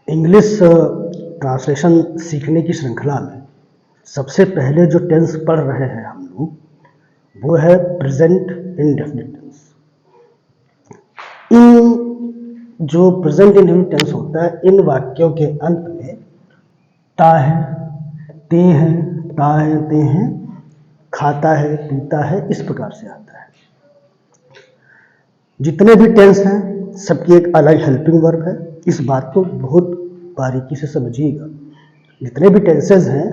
English translation सीखने की श्रृंखला में सबसे पहले जो टेंस पढ़ रहे हैं हम लोग वो है प्रेजेंट इंडेफिनिट टेंस। इन जो प्रेजेंट इंडेफिनिट टेंस होता है, इन वाक्यों के अंत में ता है, ते हैं, ता है, ते हैं, खाता है, पीता है, इस प्रकार से आता है। जितने भी टेंस हैं सबकी एक अलग हेल्पिंग वर्ब है। इस बात को बहुत बारीकी से समझिएगा। जितने भी टेंसेज हैं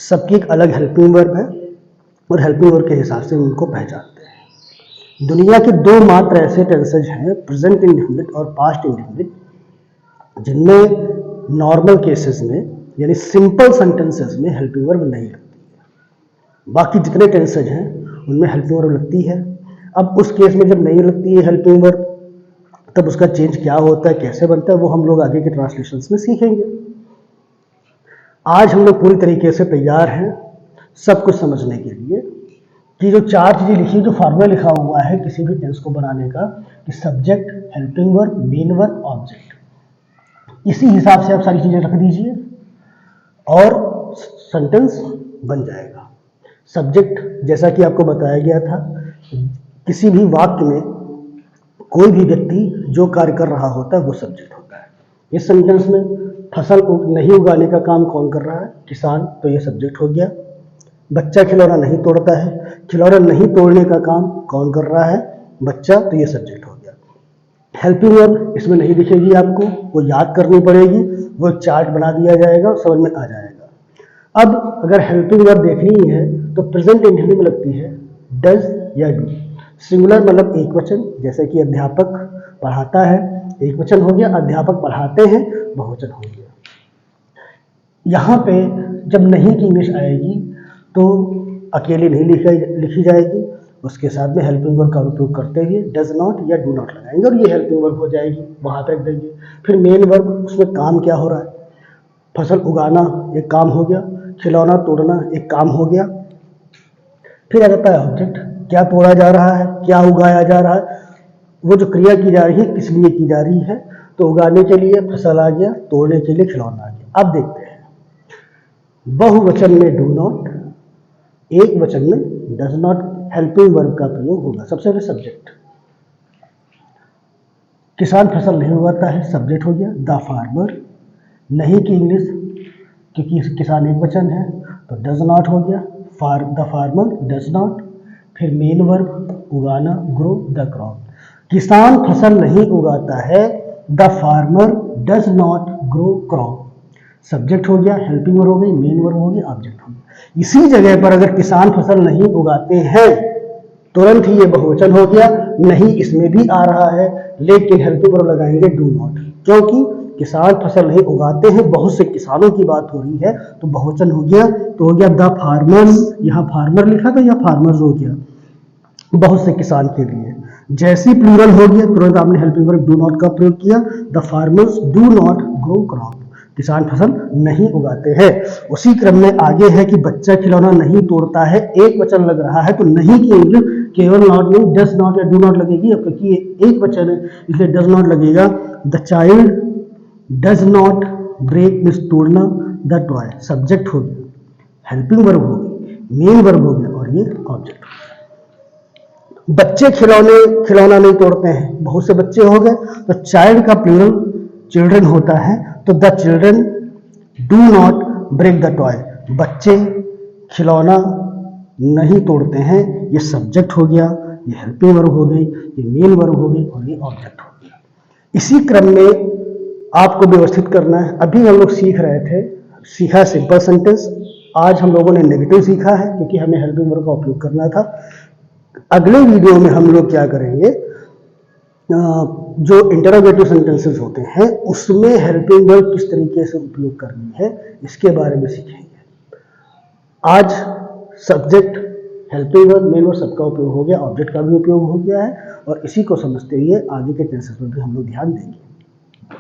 सबकी एक अलग हेल्पिंग वर्ब है और हेल्पिंग वर्ब के हिसाब से उनको पहचानते हैं। दुनिया के दो मात्र ऐसे टेंसेज हैं, प्रेजेंट इंडेफिनिट और पास्ट इंडेफिनिट, जिनमें नॉर्मल केसेस में यानी सिंपल सेंटेंसेस में हेल्पिंग वर्ब नहीं लगती है। बाकी जितने टेंसेज हैं उनमें हेल्पिंग वर्ब लगती है। अब उस केस में जब नहीं लगती है हेल्पिंग वर्ब, तब उसका चेंज क्या होता है, कैसे बनता है, वो हम लोग आगे के ट्रांसलेशंस में सीखेंगे। आज हम लोग पूरी तरीके से तैयार हैं सब कुछ समझने के लिए कि जो चार चीज़ें लिखी, जो फार्मूला लिखा हुआ है किसी भी टेंस को बनाने का, कि subject, helping verb, main verb, object, इसी हिसाब से आप सारी चीज़ें रख दीजिए और सेंटेंस बन जाएगा। सब्जेक्ट, जैसा कि आपको बताया गया था, किसी भी वाक्य में कोई भी व्यक्ति जो कार्य कर रहा होता है वो सब्जेक्ट होता है। इस सेंटेंस में फसल नहीं उगाने का काम कौन कर रहा है? किसान, तो ये सब्जेक्ट हो गया। बच्चा खिलौना नहीं तोड़ता है, खिलौना नहीं तोड़ने का काम कौन कर रहा है? बच्चा, तो ये सब्जेक्ट हो गया। हेल्पिंग वर्ब इसमें नहीं दिखेगी आपको, वो याद करनी पड़ेगी, वो चार्ट बना दिया जाएगा, समझ में आ जाएगा। अब अगर हेल्पिंग वर्ब देखनी है तो प्रेजेंट इंडेफिनिट में लगती है डज या डू। सिंगुलर मतलब एक वचन, जैसे कि अध्यापक पढ़ाता है, एक वचन हो गया, अध्यापक पढ़ाते हैं, बहुवचन हो गया। यहाँ पे जब नहीं की इंग्लिश आएगी तो अकेले नहीं लिखी जाएगी, उसके साथ में हेल्पिंग वर्ब का उपयोग करते हुए डज नॉट या डू नॉट लगाएंगे और ये हेल्पिंग वर्ब हो जाएगी, वहाँ पे रख देंगे। फिर मेन वर्ब, उसमें काम क्या हो रहा है? फसल उगाना एक काम हो गया, खिलौना तोड़ना एक काम हो गया। फिर आ जाता है ऑब्जेक्ट, क्या तोड़ा जा रहा है, क्या उगाया जा रहा है, वो जो क्रिया की जा रही है किस लिए की जा रही है। तो उगाने के लिए फसल आ गया, तोड़ने के लिए खिलौना आ गया। अब देखते हैं, बहुवचन में डू नॉट, एक वचन में डज नॉट हेल्पिंग वर्ब का प्रयोग होगा। सबसे पहले सब्जेक्ट, किसान फसल नहीं उगाता है, सब्जेक्ट हो गया। द फार्मर, नहीं की इंग्लिश क्योंकि किसान एक वचन है तो डज नॉट हो गया, द फार्मर डज नॉट। फिर मेन वर्ब उगाना, ग्रो द क्रॉप, किसान फसल नहीं उगाता है, the farmer does not grow crop, subject हो गया, हेल्पिंग वर्ब हो गई, मेन वर्ब हो गया, ऑब्जेक्ट हो गया। इसी जगह पर अगर किसान फसल नहीं उगाते हैं, तुरंत ही ये बहुवचन हो गया, नहीं इसमें भी आ रहा है, लेकिन हेल्पिंग वर्ब लगाएंगे डू नॉट, क्योंकि किसान फसल नहीं उगाते हैं, बहुत से किसानों की बात हो रही है, तो बहुवचन हो गया, तो हो गया द फार्मर्स, यहाँ फार्मर लिखा था या फार्मर्स हो गया, बहुत से किसान के लिए। जैसी प्लूरल हो गया तुरंत आपने हेल्पिंग वर्ब डू नॉट का प्रयोग किया, the farmers do not grow crop, किसान फसल नहीं उगाते हैं। उसी क्रम में आगे है कि बच्चा खिलौना नहीं तोड़ता है, एक वचन लग रहा है, तो नहीं की इंग्लिश केवल नॉट नहीं, डज नॉट या डू नॉट लगेगी, क्योंकि ये एक वचन है इसलिए डज नॉट लगेगा। The child does not break means तोड़ना, द टॉय, सब्जेक्ट हो गया, हेल्पिंग वर्ब हो गई, मेन वर्ब हो गया और ये ऑब्जेक्ट। बच्चे खिलौना नहीं तोड़ते हैं, बहुत से बच्चे हो गए, तो चाइल्ड का प्लूरल चिल्ड्रन होता है, तो the children do not break the toy, बच्चे खिलौना नहीं तोड़ते हैं, ये सब्जेक्ट हो गया, ये हेल्पिंग वर्ब हो गई, ये मेन वर्ब हो गई और ये ऑब्जेक्ट हो गया। इसी क्रम में आपको व्यवस्थित करना है। अभी हम लोग सीखा सिंपल सेंटेंस, आज हम लोगों ने नेगेटिव सीखा है क्योंकि हमें हेल्पिंग वर्ब का उपयोग करना था। अगले वीडियो में हम लोग क्या करेंगे, जो इंटरोगेटिव सेंटेंसेस होते हैं उसमें हेल्पिंग वर्ब किस तरीके से उपयोग करनी है इसके बारे में सीखेंगे। आज subject, helping verb, main verb सबका उपयोग हो गया, ऑब्जेक्ट का भी उपयोग हो गया है, और इसी को समझते हुए आगे के टेंसेस पर भी हम लोग ध्यान देंगे।